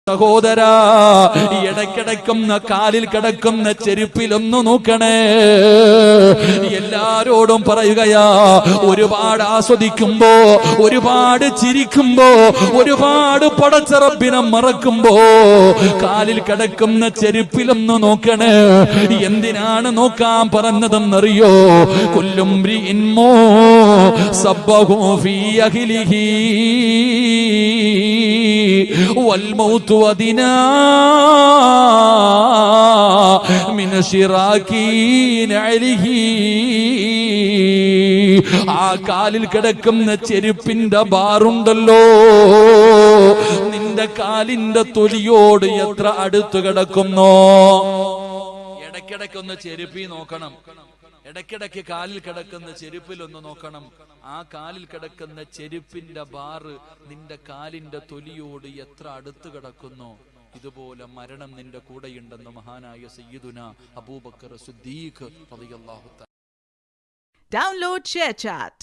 സഹോദരാ, ഇടയ്ക്കിടയ്ക്കുന്ന കാലിൽ കിടക്കുന്ന ചെരുപ്പിലൊന്നു നോക്കണേ. എല്ലാരോടും പറയുകയാ, ഒരുപാട് ആസ്വദിക്കുമ്പോ, ഒരുപാട് ചിരിക്കുമ്പോ, ഒരുപാട് പടച്ചറപ്പിനെ മറക്കുമ്പോ കാലിൽ കിടക്കുന്ന ചെരുപ്പിലൊന്നു നോക്കണേ. എന്തിനാണ് നോക്കാൻ പറഞ്ഞതെന്നറിയോ? കുല്ലും മ്രിഇൻമോ സബ്ബഹു ഫീ അഹ്ലിഹി വൽമൗതു വദിനാ മിൻ ശിറാകി നഅലിഹി. ആ കാലിൽ കിടക്കുന്ന ചെരുപ്പിന്റെ ബാറുണ്ടല്ലോ, നിന്റെ കാലിന്റെ തൊലിയോട് എത്ര അടുത്ത് കിടക്കുന്നോ. ഇടയ്ക്കിടയ്ക്കൊന്ന് ചെരുപ്പി നോക്കണം. ഇടയ്ക്കിടയ്ക്ക് കാലിൽ കിടക്കുന്ന ചെരുപ്പിലൊന്ന് നോക്കണം. ആ കാലിൽ കിടക്കുന്ന ചെരുപ്പിന്റെ ബാറ് നിന്റെ കാലിന്റെ തൊലിയോട് എത്ര അടുത്ത് കിടക്കുന്നു. ഇതുപോലെ മരണം നിന്റെ കൂടെയുണ്ടെന്ന് മഹാനായ സയ്യിദുന അബൂബക്കർ സിദ്ദീഖ് റളിയല്ലാഹു തആല. Download ShareChat.